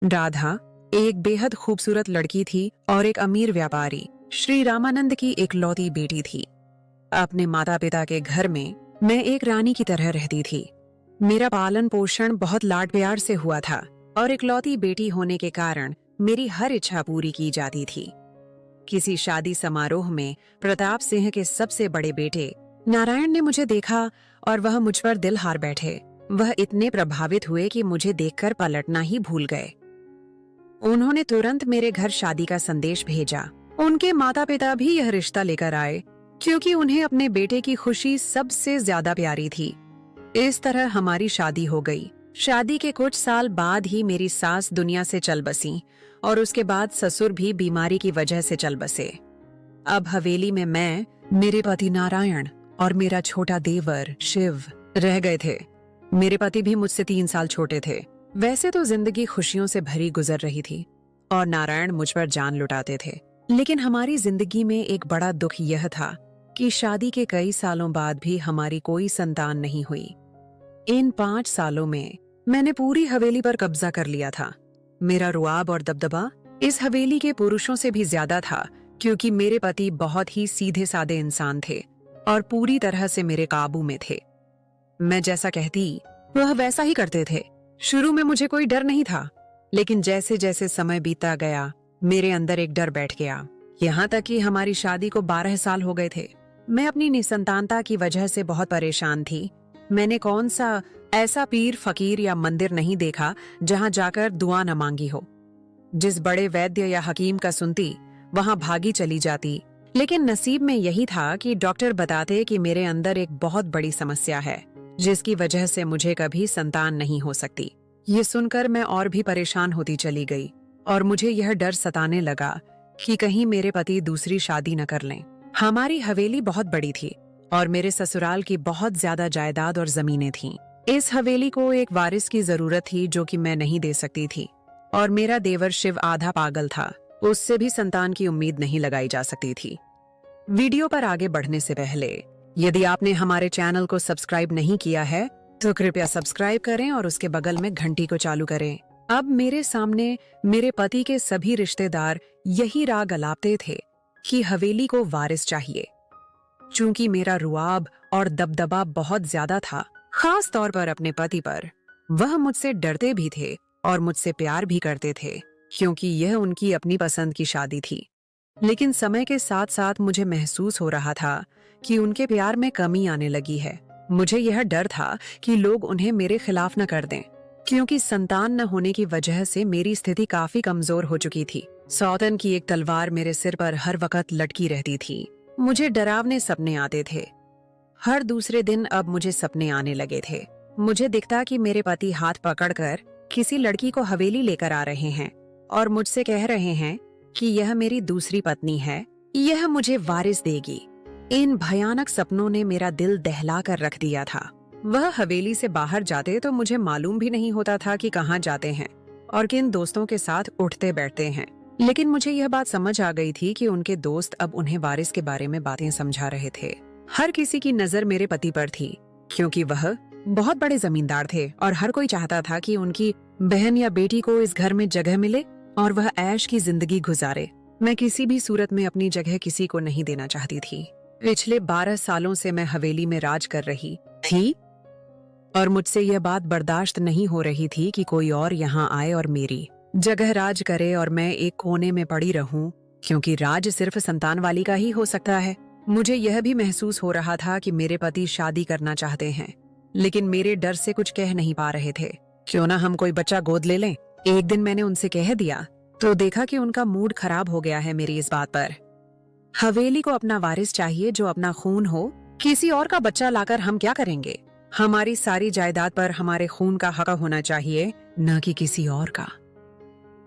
राधा एक बेहद खूबसूरत लड़की थी और एक अमीर व्यापारी श्री रामानंद की इकलौती बेटी थी। अपने माता पिता के घर में मैं एक रानी की तरह रहती थी। मेरा पालन पोषण बहुत लाड प्यार से हुआ था और इकलौती बेटी होने के कारण मेरी हर इच्छा पूरी की जाती थी। किसी शादी समारोह में प्रताप सिंह के सबसे बड़े बेटे नारायण ने मुझे देखा और वह मुझ पर दिल हार बैठे। वह इतने प्रभावित हुए कि मुझे देखकर पलटना ही भूल गए। उन्होंने तुरंत मेरे घर शादी का संदेश भेजा। उनके माता पिता भी यह रिश्ता लेकर आए क्योंकि उन्हें अपने बेटे की खुशी सबसे ज्यादा प्यारी थी। इस तरह हमारी शादी हो गई। शादी के कुछ साल बाद ही मेरी सास दुनिया से चल बसी और उसके बाद ससुर भी बीमारी की वजह से चल बसे। अब हवेली में मैं, मेरे पति नारायण और मेरा छोटा देवर शिव रह गए थे। मेरे पति भी मुझसे 3 साल छोटे थे। वैसे तो जिंदगी खुशियों से भरी गुजर रही थी और नारायण मुझ पर जान लुटाते थे, लेकिन हमारी जिंदगी में एक बड़ा दुख यह था कि शादी के कई सालों बाद भी हमारी कोई संतान नहीं हुई। इन 5 सालों में मैंने पूरी हवेली पर कब्जा कर लिया था। मेरा रुआब और दबदबा इस हवेली के पुरुषों से भी ज्यादा था क्योंकि मेरे पति बहुत ही सीधे साधे इंसान थे और पूरी तरह से मेरे काबू में थे। मैं जैसा कहती वह वैसा ही करते थे। शुरू में मुझे कोई डर नहीं था, लेकिन जैसे जैसे समय बीतता गया मेरे अंदर एक डर बैठ गया। यहाँ तक कि हमारी शादी को 12 साल हो गए थे। मैं अपनी निसंतानता की वजह से बहुत परेशान थी। मैंने कौन सा ऐसा पीर फकीर या मंदिर नहीं देखा जहाँ जाकर दुआ न मांगी हो। जिस बड़े वैद्य या हकीम का सुनती वहां भागी चली जाती, लेकिन नसीब में यही था कि डॉक्टर बताते कि मेरे अंदर एक बहुत बड़ी समस्या है जिसकी वजह से मुझे कभी संतान नहीं हो सकती। ये सुनकर मैं और भी परेशान होती चली गई और मुझे यह डर सताने लगा कि कहीं मेरे पति दूसरी शादी न कर लें। हमारी हवेली बहुत बड़ी थी और मेरे ससुराल की बहुत ज्यादा जायदाद और जमीनें थीं। इस हवेली को एक वारिस की जरूरत थी जो कि मैं नहीं दे सकती थी और मेरा देवर शिव आधा पागल था। उससे भी संतान की उम्मीद नहीं लगाई जा सकती थी। वीडियो पर आगे बढ़ने से पहले यदि आपने हमारे चैनल को सब्सक्राइब नहीं किया है तो कृपया सब्सक्राइब करें और उसके बगल में घंटी को चालू करें। अब मेरे सामने मेरे पति के सभी रिश्तेदार यही राग अलापते थे कि हवेली को वारिस चाहिए। चूंकि मेरा रुआब और दबदबा बहुत ज्यादा था, खास तौर पर अपने पति पर, वह मुझसे डरते भी थे और मुझसे प्यार भी करते थे क्योंकि यह उनकी अपनी पसंद की शादी थी। लेकिन समय के साथ साथ मुझे महसूस हो रहा था कि उनके प्यार में कमी आने लगी है। मुझे यह डर था कि लोग उन्हें मेरे खिलाफ न कर दें क्योंकि संतान न होने की वजह से मेरी स्थिति काफी कमजोर हो चुकी थी। सौतन की एक तलवार मेरे सिर पर हर वक्त लटकी रहती थी। मुझे डरावने सपने आते थे। हर दूसरे दिन अब मुझे सपने आने लगे थे। मुझे दिखता कि मेरे पति हाथ पकड़कर किसी लड़की को हवेली लेकर आ रहे हैं और मुझसे कह रहे हैं कि यह मेरी दूसरी पत्नी है, यह मुझे वारिस देगी। इन भयानक सपनों ने मेरा दिल दहला कर रख दिया था। वह हवेली से बाहर जाते तो मुझे मालूम भी नहीं होता था कि कहाँ जाते हैं और किन दोस्तों के साथ उठते बैठते हैं। लेकिन मुझे यह बात समझ आ गई थी कि उनके दोस्त अब उन्हें वारिस के बारे में बातें समझा रहे थे। हर किसी की नजर मेरे पति पर थी क्योंकि वह बहुत बड़े जमींदार थे और हर कोई चाहता था कि उनकी बहन या बेटी को इस घर में जगह मिले और वह ऐश की जिंदगी गुजारे। मैं किसी भी सूरत में अपनी जगह किसी को नहीं देना चाहती थी। पिछले 12 सालों से मैं हवेली में राज कर रही थी और मुझसे यह बात बर्दाश्त नहीं हो रही थी कि कोई और यहाँ आए और मेरी जगह राज करे और मैं एक कोने में पड़ी रहूं, क्योंकि राज सिर्फ संतान वाली का ही हो सकता है। मुझे यह भी महसूस हो रहा था कि मेरे पति शादी करना चाहते हैं, लेकिन मेरे डर से कुछ कह नहीं पा रहे थे। क्यों ना हम कोई बच्चा गोद ले लें। एक दिन मैंने उनसे कह दिया तो देखा कि उनका मूड खराब हो गया है मेरी इस बात पर। हवेली को अपना वारिस चाहिए जो अपना खून हो। किसी और का बच्चा लाकर हम क्या करेंगे। हमारी सारी जायदाद पर हमारे खून का हक होना चाहिए, न कि किसी और का।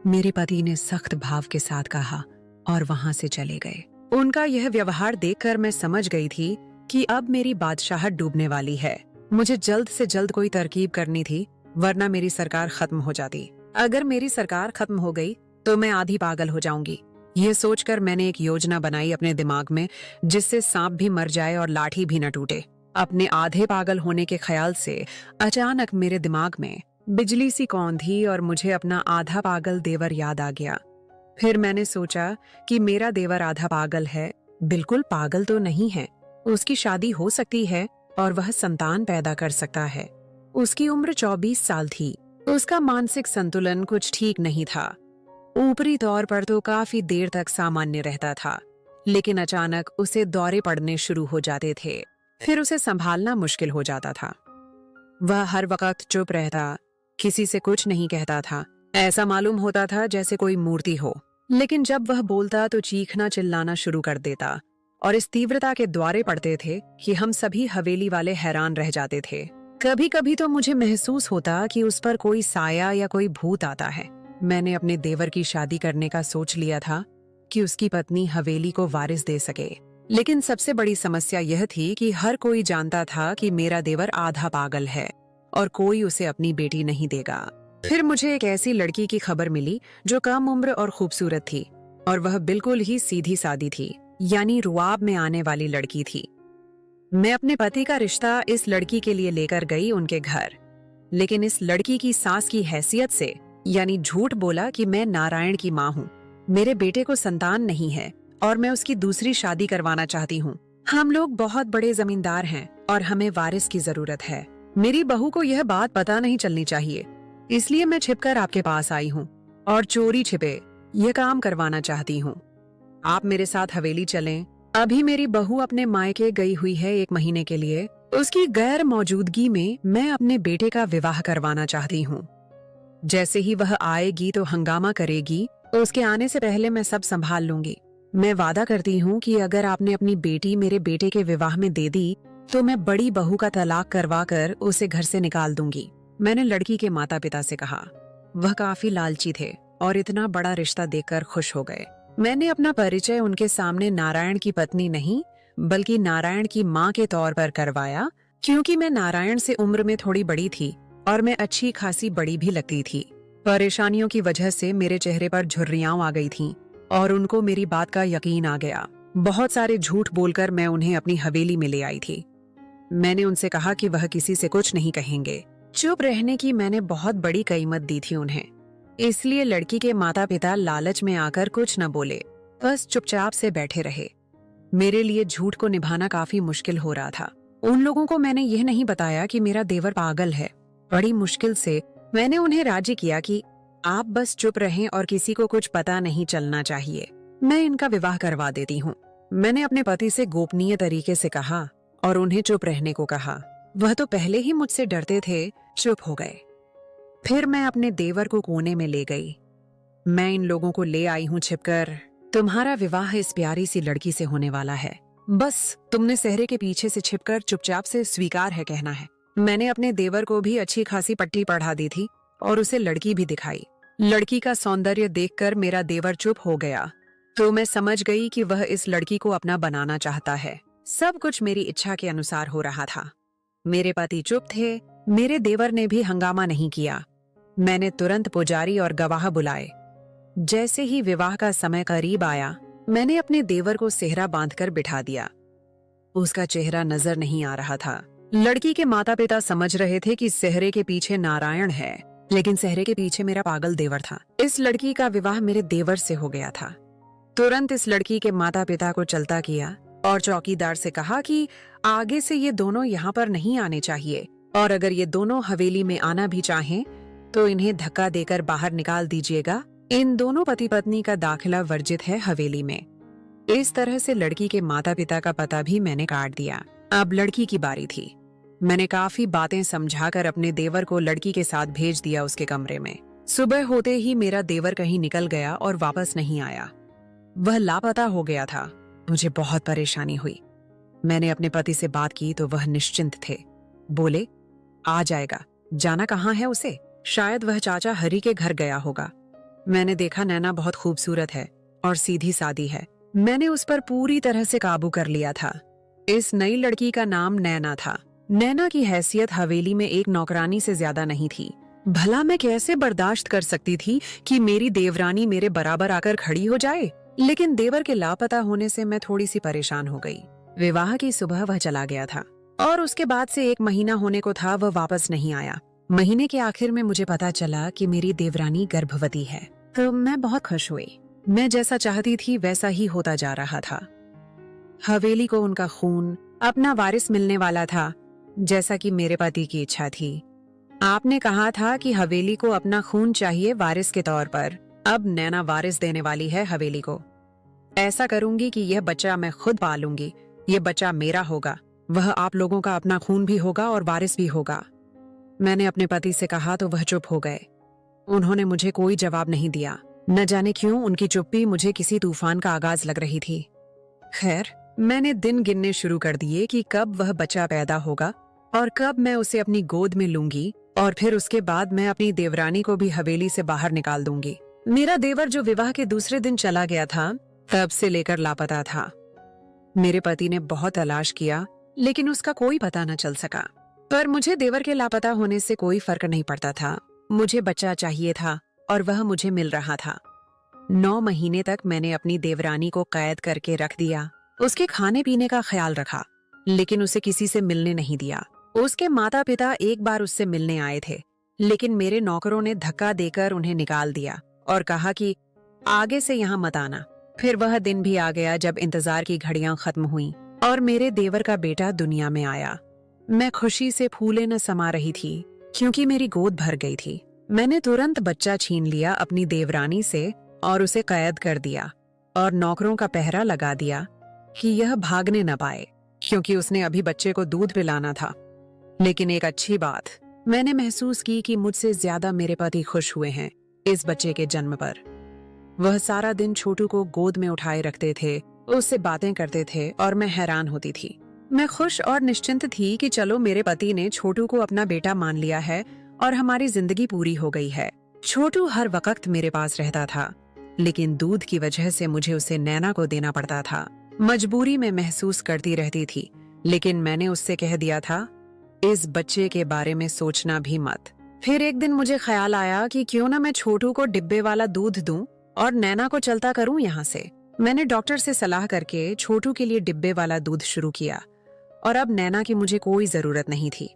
मेरे पति ने सख्त भाव के साथ कहा और वहां से चले गए। उनका यह व्यवहार देखकर मैं समझ गई थी कि अब मेरी बादशाहत डूबने वाली है। मुझे जल्द से जल्द कोई तरकीब करनी थी, वरना मेरी सरकार खत्म हो जाती। अगर मेरी सरकार खत्म हो गई तो मैं आधी पागल हो जाऊंगी। यह सोचकर मैंने एक योजना बनाई अपने दिमाग में, जिससे सांप भी मर जाए और लाठी भी न टूटे। अपने आधे पागल होने के ख्याल से अचानक मेरे दिमाग में बिजली सी कौंधी और मुझे अपना आधा पागल देवर याद आ गया। फिर मैंने सोचा कि मेरा देवर आधा पागल है। बिल्कुल पागल तो नहीं है, उसकी शादी हो सकती है और वह संतान पैदा कर सकता है। उसकी उम्र 24 साल थी। उसका मानसिक संतुलन कुछ ठीक नहीं था। ऊपरी तौर पर तो काफी देर तक सामान्य रहता था, लेकिन अचानक उसे दौरे पड़ने शुरू हो जाते थे। फिर उसे संभालना मुश्किल हो जाता था। वह हर वक्त चुप रहता, किसी से कुछ नहीं कहता था। ऐसा मालूम होता था जैसे कोई मूर्ति हो। लेकिन जब वह बोलता तो चीखना चिल्लाना शुरू कर देता और इस तीव्रता के द्वारे पड़ते थे कि हम सभी हवेली वाले हैरान रह जाते थे। कभी कभी तो मुझे महसूस होता कि उस पर कोई साया या कोई भूत आता है। मैंने अपने देवर की शादी करने का सोच लिया था कि उसकी पत्नी हवेली को वारिस दे सके। लेकिन सबसे बड़ी समस्या यह थी कि हर कोई जानता था कि मेरा देवर आधा पागल है और कोई उसे अपनी बेटी नहीं देगा। फिर मुझे एक ऐसी लड़की की खबर मिली जो कम उम्र और खूबसूरत थी, और वह बिल्कुल ही सीधी सादी थी, यानी रुआब में आने वाली लड़की थी। मैं अपने पति का रिश्ता इस लड़की के लिए लेकर गई उनके घर, लेकिन इस लड़की की सास की हैसियत से यानी झूठ बोला कि मैं नारायण की माँ हूँ, मेरे बेटे को संतान नहीं है और मैं उसकी दूसरी शादी करवाना चाहती हूँ। हम लोग बहुत बड़े जमींदार हैं और हमें वारिस की जरूरत है। मेरी बहू को यह बात पता नहीं चलनी चाहिए, इसलिए मैं छिपकर आपके पास आई हूँ और चोरी छिपे यह काम करवाना चाहती हूँ। आप मेरे साथ हवेली चलें। अभी मेरी बहू अपने मायके गई हुई है 1 महीने के लिए। उसकी गैर मौजूदगी में मैं अपने बेटे का विवाह करवाना चाहती हूँ। जैसे ही वह आएगी तो हंगामा करेगी, तो उसके आने से पहले मैं सब संभाल लूंगी। मैं वादा करती हूँ कि अगर आपने अपनी बेटी मेरे बेटे के विवाह में दे दी तो मैं बड़ी बहू का तलाक करवा कर उसे घर से निकाल दूंगी। मैंने लड़की के माता पिता से कहा। वह काफी लालची थे और इतना बड़ा रिश्ता देखकर खुश हो गए। मैंने अपना परिचय उनके सामने नारायण की पत्नी नहीं बल्कि नारायण की माँ के तौर पर करवाया, क्योंकि मैं नारायण से उम्र में थोड़ी बड़ी थी और मैं अच्छी खासी बड़ी भी लगती थी। परेशानियों की वजह से मेरे चेहरे पर झुर्रियां आ गई थीं और उनको मेरी बात का यकीन आ गया। बहुत सारे झूठ बोलकर मैं उन्हें अपनी हवेली में ले आई थी। मैंने उनसे कहा कि वह किसी से कुछ नहीं कहेंगे। चुप रहने की मैंने बहुत बड़ी कीमत दी थी उन्हें, इसलिए लड़की के माता पिता लालच में आकर कुछ न बोले, बस चुपचाप से बैठे रहे। मेरे लिए झूठ को निभाना काफी मुश्किल हो रहा था। उन लोगों को मैंने यह नहीं बताया कि मेरा देवर पागल है। बड़ी मुश्किल से मैंने उन्हें राजी किया कि आप बस चुप रहें और किसी को कुछ पता नहीं चलना चाहिए, मैं इनका विवाह करवा देती हूँ। मैंने अपने पति से गोपनीय तरीके से कहा और उन्हें चुप रहने को कहा। वह तो पहले ही मुझसे डरते थे, चुप हो गए। फिर मैं अपने देवर को कोने में ले गई। मैं इन लोगों को ले आई हूँ छिपकर। तुम्हारा विवाह इस प्यारी सी लड़की से होने वाला है, बस तुमने सेहरे के पीछे से छिपकर चुपचाप से स्वीकार है कहना है। मैंने अपने देवर को भी अच्छी खासी पट्टी पढ़ा दी थी और उसे लड़की भी दिखाई। लड़की का सौंदर्य देखकर मेरा देवर चुप हो गया, तो मैं समझ गई कि वह इस लड़की को अपना बनाना चाहता है। सब कुछ मेरी इच्छा के अनुसार हो रहा था। मेरे पति चुप थे, मेरे देवर ने भी हंगामा नहीं किया। मैंने तुरंत पुजारी और गवाह बुलाए। जैसे ही विवाह का समय करीब आया, मैंने अपने देवर को सेहरा बांधकर बिठा दिया। उसका चेहरा नजर नहीं आ रहा था। लड़की के माता पिता समझ रहे थे कि सेहरे के पीछे नारायण है, लेकिन सेहरे के पीछे मेरा पागल देवर था। इस लड़की का विवाह मेरे देवर से हो गया था। तुरंत इस लड़की के माता पिता को चलता किया और चौकीदार से कहा कि आगे से ये दोनों यहाँ पर नहीं आने चाहिए, और अगर ये दोनों हवेली में आना भी चाहें तो इन्हें धक्का देकर बाहर निकाल दीजिएगा। इन दोनों पति पत्नी का दाखिला वर्जित है हवेली में। इस तरह से लड़की के माता पिता का पता भी मैंने काट दिया। अब लड़की की बारी थी। मैंने काफी बातें समझाकर अपने देवर को लड़की के साथ भेज दिया उसके कमरे में। सुबह होते ही मेरा देवर कहीं निकल गया और वापस नहीं आया। वह लापता हो गया था। मुझे बहुत परेशानी हुई। मैंने अपने पति से बात की तो वह निश्चिंत थे। बोले आ जाएगा, जाना कहाँ है उसे, शायद वह चाचा हरि के घर गया होगा। मैंने देखा नैना बहुत खूबसूरत है और सीधी सादी है। मैंने उस पर पूरी तरह से काबू कर लिया था। इस नई लड़की का नाम नैना था। नैना की हैसियत हवेली में एक नौकरानी से ज्यादा नहीं थी। भला मैं कैसे बर्दाश्त कर सकती थी कि मेरी देवरानी मेरे बराबर आकर खड़ी हो जाए। लेकिन देवर के लापता होने से मैं थोड़ी सी परेशान हो गई। विवाह की सुबह वह चला गया था और उसके बाद से 1 महीना होने को था, वह वापस नहीं आया। महीने के आखिर में मुझे पता चला कि मेरी देवरानी गर्भवती है, तो मैं बहुत खुश हुई। मैं जैसा चाहती थी वैसा ही होता जा रहा था। हवेली को उनका खून, अपना वारिस मिलने वाला था, जैसा कि मेरे पति की इच्छा थी। आपने कहा था कि हवेली को अपना खून चाहिए वारिस के तौर पर। अब नैना वारिस देने वाली है हवेली को। ऐसा करूंगी कि यह बच्चा मैं खुद पालूंगी। यह बच्चा मेरा होगा, वह आप लोगों का अपना खून भी होगा और वारिस भी होगा। मैंने अपने पति से कहा तो वह चुप हो गए। उन्होंने मुझे कोई जवाब नहीं दिया। न जाने क्यों उनकी चुप्पी मुझे किसी तूफान का आगाज लग रही थी। खैर, मैंने दिन गिनने शुरू कर दिए कि कब वह बच्चा पैदा होगा और कब मैं उसे अपनी गोद में लूंगी, और फिर उसके बाद मैं अपनी देवरानी को भी हवेली से बाहर निकाल दूंगी। मेरा देवर जो विवाह के दूसरे दिन चला गया था, तब से लेकर लापता था। मेरे पति ने बहुत तलाश किया, लेकिन उसका कोई पता न चल सका। पर मुझे देवर के लापता होने से कोई फर्क नहीं पड़ता था। मुझे बच्चा चाहिए था और वह मुझे मिल रहा था। 9 महीने तक मैंने अपनी देवरानी को कैद करके रख दिया। उसके खाने पीने का ख्याल रखा, लेकिन उसे किसी से मिलने नहीं दिया। उसके माता पिता एक बार उससे मिलने आए थे, लेकिन मेरे नौकरों ने धक्का देकर उन्हें निकाल दिया और कहा कि आगे से यहाँ मत आना। फिर वह दिन भी आ गया जब इंतजार की घड़ियां खत्म हुईं और मेरे देवर का बेटा दुनिया में आया। मैं खुशी से फूले न समा रही थी, क्योंकि मेरी गोद भर गई थी। मैंने तुरंत बच्चा छीन लिया अपनी देवरानी से और उसे कैद कर दिया और नौकरों का पहरा लगा दिया कि यह भागने न पाए, क्योंकि उसने अभी बच्चे को दूध पिलाना था। लेकिन एक अच्छी बात मैंने महसूस की कि मुझसे ज्यादा मेरे पति खुश हुए हैं इस बच्चे के जन्म पर। वह सारा दिन छोटू को गोद में उठाए रखते थे, उससे बातें करते थे और मैं हैरान होती थी। मैं खुश और निश्चिंत थी कि चलो मेरे पति ने छोटू को अपना बेटा मान लिया है और हमारी जिंदगी पूरी हो गई है। छोटू हर वक्त मेरे पास रहता था, लेकिन दूध की वजह से मुझे उसे नैना को देना पड़ता था। मजबूरी में महसूस करती रहती थी, लेकिन मैंने उससे कह दिया था, इस बच्चे के बारे में सोचना भी मत। फिर एक दिन मुझे ख्याल आया कि क्यों ना मैं छोटू को डिब्बे वाला दूध दूं और नैना को चलता करूं यहाँ से। मैंने डॉक्टर से सलाह करके छोटू के लिए डिब्बे वाला दूध शुरू किया और अब नैना की मुझे कोई जरूरत नहीं थी।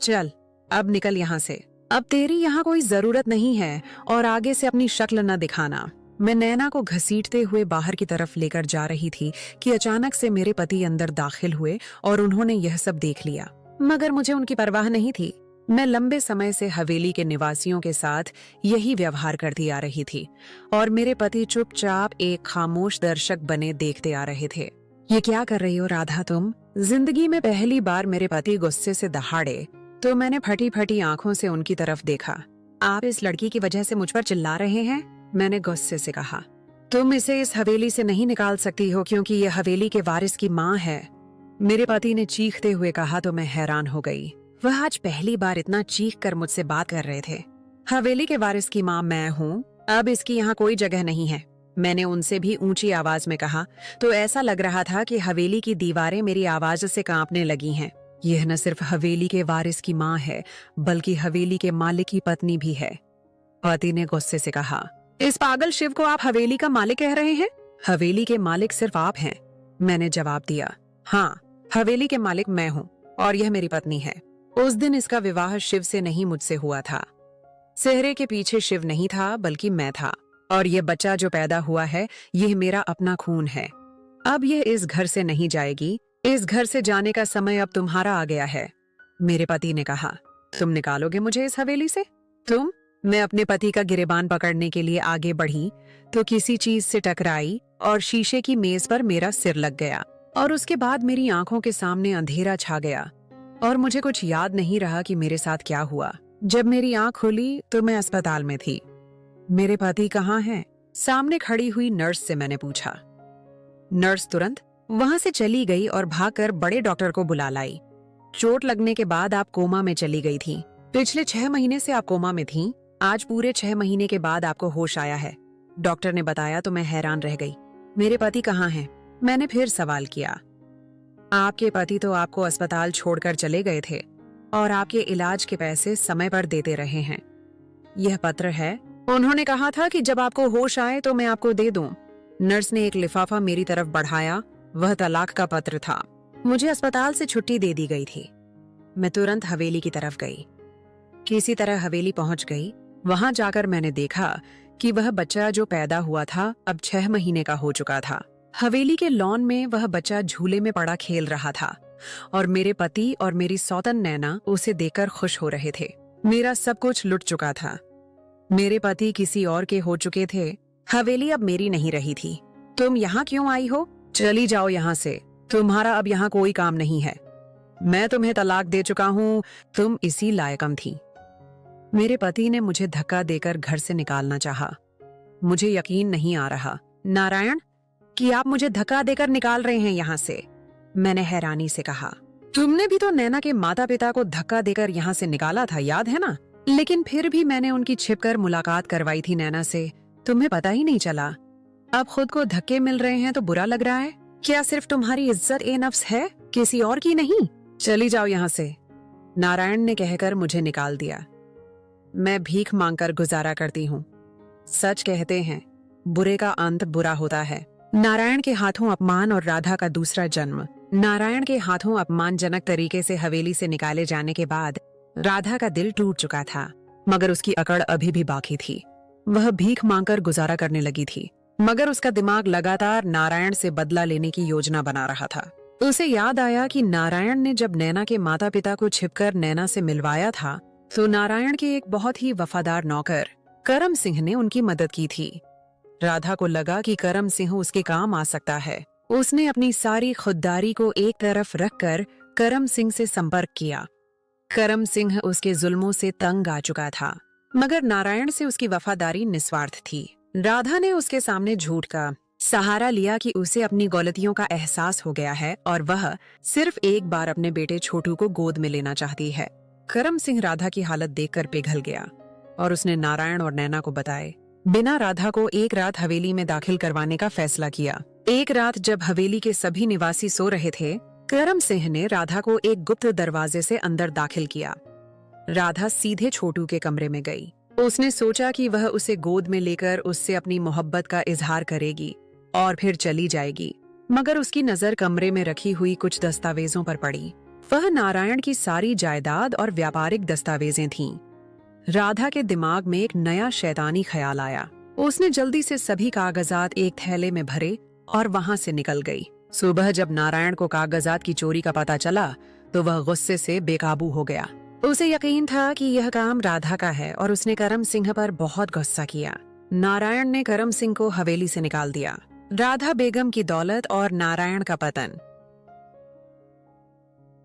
चल, अब निकल यहाँ से। अब तेरी यहाँ कोई जरूरत नहीं है और आगे से अपनी शक्ल न दिखाना। मैं नैना को घसीटते हुए बाहर की तरफ लेकर जा रही थी कि अचानक से मेरे पति अंदर दाखिल हुए और उन्होंने यह सब देख लिया, मगर मुझे उनकी परवाह नहीं थी। मैं लंबे समय से हवेली के निवासियों के साथ यही व्यवहार करती आ रही थी और मेरे पति चुपचाप एक खामोश दर्शक बने देखते आ रहे थे। ये क्या कर रही हो राधा तुम? जिंदगी में पहली बार मेरे पति गुस्से से दहाड़े तो मैंने फटी फटी आंखों से उनकी तरफ देखा। आप इस लड़की की वजह से मुझ पर चिल्ला रहे हैं? मैंने गुस्से से कहा। तुम इसे इस हवेली से नहीं निकाल सकती हो, क्योंकि ये हवेली के वारिस की माँ है। मेरे पति ने चीखते हुए कहा तो मैं हैरान हो गई। वह आज पहली बार इतना चीख कर मुझसे बात कर रहे थे। हवेली के वारिस की माँ मैं हूँ, अब इसकी यहाँ कोई जगह नहीं है। मैंने उनसे भी ऊंची आवाज में कहा तो ऐसा लग रहा था कि हवेली की दीवारें मेरी आवाज से कांपने लगी हैं। यह न सिर्फ हवेली के वारिस की माँ है, बल्कि हवेली के मालिक की पत्नी भी है। पति ने गुस्से से कहा, इस पागल शिव को आप हवेली का मालिक कह रहे हैं? हवेली के मालिक सिर्फ आप हैं। मैंने जवाब दिया, हाँ, हवेली के मालिक मैं हूँ और यह मेरी पत्नी है। उस दिन इसका विवाह शिव से नहीं मुझसे हुआ था। सेहरे के पीछे शिव नहीं था, बल्कि मैं था। और यह बच्चा जो पैदा हुआ है, यह मेरा अपना खून है। अब यह इस घर से नहीं जाएगी। इस घर से जाने का समय अब तुम्हारा आ गया है। मेरे पति ने कहा, तुम निकालोगे मुझे इस हवेली से? तुम? मैं अपने पति का गिरेबान पकड़ने के लिए आगे बढ़ी तो किसी चीज से टकराई और शीशे की मेज पर मेरा सिर लग गया। और उसके बाद मेरी आंखों के सामने अंधेरा छा गया और मुझे कुछ याद नहीं रहा कि मेरे साथ क्या हुआ। जब मेरी आंख खुली तो मैं अस्पताल में थी। मेरे पति कहाँ हैं? सामने खड़ी हुई नर्स से मैंने पूछा। नर्स तुरंत वहां से चली गई और भागकर बड़े डॉक्टर को बुला लाई। चोट लगने के बाद आप कोमा में चली गई थी। पिछले 6 महीने से आप कोमा में थीं। आज पूरे 6 महीने के बाद आपको होश आया है, डॉक्टर ने बताया तो मैं हैरान रह गई। मेरे पति कहाँ हैं? मैंने फिर सवाल किया। आपके पति तो आपको अस्पताल छोड़कर चले गए थे और आपके इलाज के पैसे समय पर देते रहे हैं। यह पत्र है। उन्होंने कहा था कि जब आपको होश आए तो मैं आपको दे दूं। नर्स ने एक लिफाफा मेरी तरफ बढ़ाया। वह तलाक का पत्र था। मुझे अस्पताल से छुट्टी दे दी गई थी। मैं तुरंत हवेली की तरफ गई। किसी तरह हवेली पहुंच गई। वहां जाकर मैंने देखा कि वह बच्चा जो पैदा हुआ था अब 6 महीने का हो चुका था। हवेली के लॉन में वह बच्चा झूले में पड़ा खेल रहा था और मेरे पति और मेरी सौतन नैना उसे देखकर खुश हो रहे थे। मेरा सब कुछ लुट चुका था। मेरे पति किसी और के हो चुके थे। हवेली अब मेरी नहीं रही थी। तुम यहाँ क्यों आई हो? चली जाओ यहाँ से। तुम्हारा अब यहाँ कोई काम नहीं है। मैं तुम्हें तलाक दे चुका हूँ। तुम इसी लायकम थी। मेरे पति ने मुझे धक्का देकर घर से निकालना चाहा। मुझे यकीन नहीं आ रहा, नारायण, कि आप मुझे धक्का देकर निकाल रहे हैं यहाँ से। मैंने हैरानी से कहा। तुमने भी तो नैना के माता पिता को धक्का देकर यहाँ से निकाला था, याद है ना? लेकिन फिर भी मैंने उनकी छिपकर मुलाकात करवाई थी नैना से। तुम्हें पता ही नहीं चला। अब खुद को धक्के मिल रहे हैं तो बुरा लग रहा है? क्या सिर्फ तुम्हारी इज्जत ए नफ्स है, किसी और की नहीं? चली जाओ यहाँ से, नारायण ने कहकर मुझे निकाल दिया। मैं भीख मांगकर गुजारा करती हूँ। सच कहते हैं, बुरे का अंत बुरा होता है। नारायण के हाथों अपमान और राधा का दूसरा जन्म। नारायण के हाथों अपमानजनक तरीके से हवेली से निकाले जाने के बाद राधा का दिल टूट चुका था, मगर उसकी अकड़ अभी भी बाकी थी। वह भीख मांगकर गुजारा करने लगी थी, मगर उसका दिमाग लगातार नारायण से बदला लेने की योजना बना रहा था। उसे याद आया कि नारायण ने जब नैना के माता पिता को छिपकर नैना से मिलवाया था तो नारायण के एक बहुत ही वफादार नौकर करम सिंह ने उनकी मदद की थी। राधा को लगा कि करम सिंह उसके काम आ सकता है। उसने अपनी सारी खुददारी को एक तरफ रखकर करम सिंह से संपर्क किया। करम सिंह उसके जुल्मों से तंग आ चुका था, मगर नारायण से उसकी वफादारी निस्वार्थ थी। राधा ने उसके सामने झूठ का सहारा लिया कि उसे अपनी गलतियों का एहसास हो गया है और वह सिर्फ एक बार अपने बेटे छोटू को गोद में लेना चाहती है। करम सिंह राधा की हालत देखकर पिघल गया और उसने नारायण और नैना को बताए बिना राधा को एक रात हवेली में दाखिल करवाने का फैसला किया। एक रात जब हवेली के सभी निवासी सो रहे थे, करम सिंह ने राधा को एक गुप्त दरवाजे से अंदर दाखिल किया। राधा सीधे छोटू के कमरे में गई। उसने सोचा कि वह उसे गोद में लेकर उससे अपनी मोहब्बत का इजहार करेगी और फिर चली जाएगी, मगर उसकी नजर कमरे में रखी हुई कुछ दस्तावेजों पर पड़ी। वह नारायण की सारी जायदाद और व्यापारिक दस्तावेजें थीं। राधा के दिमाग में एक नया शैतानी ख्याल आया। उसने जल्दी से सभी कागजात एक थैले में भरे और वहां से निकल गई। सुबह जब नारायण को कागजात की चोरी का पता चला तो वह गुस्से से बेकाबू हो गया। उसे यकीन था कि यह काम राधा का है और उसने करम सिंह पर बहुत गुस्सा किया। नारायण ने करम सिंह को हवेली से निकाल दिया। राधा बेगम की दौलत और नारायण का पतन।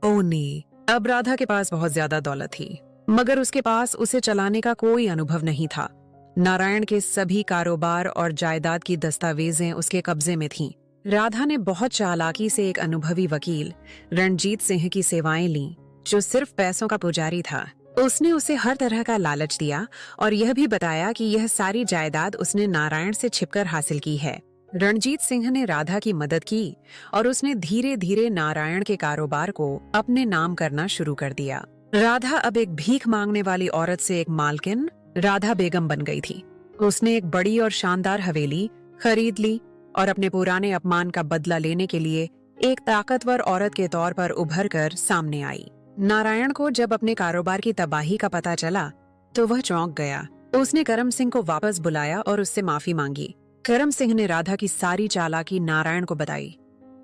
ओह नहीं, अब राधा के पास बहुत ज्यादा दौलत थी, मगर उसके पास उसे चलाने का कोई अनुभव नहीं था। नारायण के सभी कारोबार और जायदाद की दस्तावेजें उसके कब्जे में थीं। राधा ने बहुत चालाकी से एक अनुभवी वकील रणजीत सिंह की सेवाएं लीं, जो सिर्फ पैसों का पुजारी था। उसने उसे हर तरह का लालच दिया और यह भी बताया कि यह सारी जायदाद उसने नारायण से छिपकर हासिल की है। रणजीत सिंह ने राधा की मदद की और उसने धीरे धीरे नारायण के कारोबार को अपने नाम करना शुरू कर दिया। राधा अब एक भीख मांगने वाली औरत से एक मालकिन राधा बेगम बन गई थी। उसने एक बड़ी और शानदार हवेली खरीद ली और अपने पुराने अपमान का बदला लेने के लिए एक ताकतवर औरत के तौर पर उभर कर सामने आई। नारायण को जब अपने कारोबार की तबाही का पता चला तो वह चौंक गया। उसने करम सिंह को वापस बुलाया और उससे माफी मांगी। करम सिंह ने राधा की सारी चालाकी नारायण को बताई।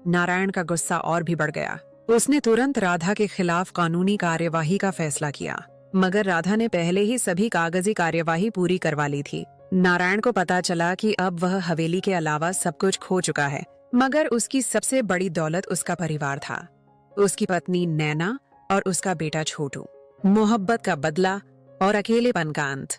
नारायण का गुस्सा और भी बढ़ गया। उसने तुरंत राधा के खिलाफ कानूनी कार्यवाही का फैसला किया, मगर राधा ने पहले ही सभी कागजी कार्यवाही पूरी करवा ली थी। नारायण को पता चला कि अब वह हवेली के अलावा सब कुछ खो चुका है, मगर उसकी सबसे बड़ी दौलत उसका परिवार था, उसकी पत्नी नैना और उसका बेटा छोटू। मोहब्बत का बदला और अकेलेपन का अंत।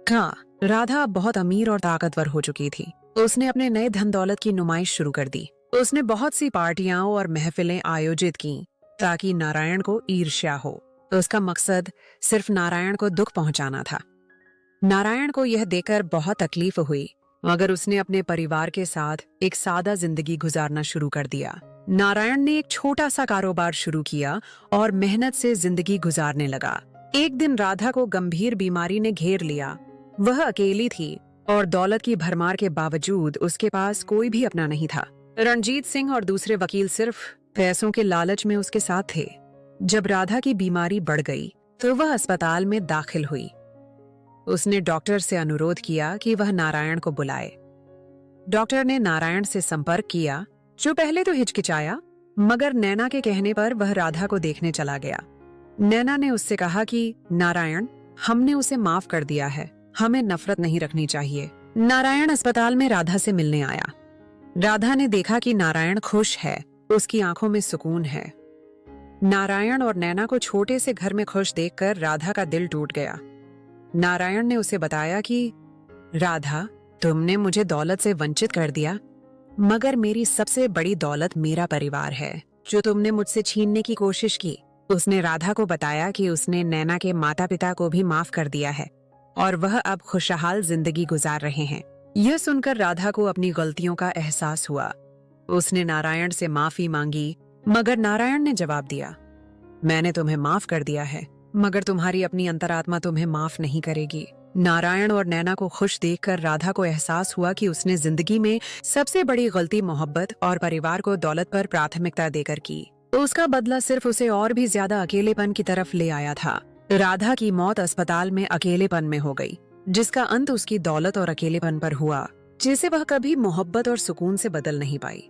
हाँ, राधा अब बहुत अमीर और ताकतवर हो चुकी थी। उसने अपने नए धन दौलत की नुमाइश शुरू कर दी। उसने बहुत सी पार्टियां और महफिलें आयोजित की ताकि नारायण को ईर्ष्या हो। उसका मकसद सिर्फ नारायण को दुख पहुंचाना था। नारायण को यह देखकर बहुत तकलीफ हुई, मगर उसने अपने परिवार के साथ एक सादा जिंदगी गुजारना शुरू कर दिया। नारायण ने एक छोटा सा कारोबार शुरू किया और मेहनत से जिंदगी गुजारने लगा। एक दिन राधा को गंभीर बीमारी ने घेर लिया। वह अकेली थी और दौलत की भरमार के बावजूद उसके पास कोई भी अपना नहीं था। रणजीत सिंह और दूसरे वकील सिर्फ पैसों के लालच में उसके साथ थे। जब राधा की बीमारी बढ़ गई तो वह अस्पताल में दाखिल हुई। उसने डॉक्टर से अनुरोध किया कि वह नारायण को बुलाए। डॉक्टर ने नारायण से संपर्क किया, जो पहले तो हिचकिचाया, मगर नैना के कहने पर वह राधा को देखने चला गया। नैना ने उससे कहा कि नारायण, हमने उसे माफ कर दिया है, हमें नफरत नहीं रखनी चाहिए। नारायण अस्पताल में राधा से मिलने आया। राधा ने देखा कि नारायण खुश है, उसकी आंखों में सुकून है। नारायण और नैना को छोटे से घर में खुश देखकर राधा का दिल टूट गया। नारायण ने उसे बताया कि राधा, तुमने मुझे दौलत से वंचित कर दिया, मगर मेरी सबसे बड़ी दौलत मेरा परिवार है, जो तुमने मुझसे छीनने की कोशिश की। उसने राधा को बताया कि उसने नैना के माता पिता को भी माफ कर दिया है और वह अब खुशहाल जिंदगी गुजार रहे हैं। यह सुनकर राधा को अपनी गलतियों का एहसास हुआ। उसने नारायण से माफी मांगी, मगर नारायण ने जवाब दिया, मैंने तुम्हें माफ कर दिया है, मगर तुम्हारी अपनी अंतरात्मा तुम्हें माफ नहीं करेगी। नारायण और नैना को खुश देखकर राधा को एहसास हुआ कि उसने जिंदगी में सबसे बड़ी गलती मोहब्बत और परिवार को दौलत पर प्राथमिकता देकर की। तो उसका बदला सिर्फ उसे और भी ज्यादा अकेलेपन की तरफ ले आया था। राधा की मौत अस्पताल में अकेलेपन में हो गई, जिसका अंत उसकी दौलत और अकेलेपन पर हुआ, जिसे वह कभी मोहब्बत और सुकून से बदल नहीं पाई।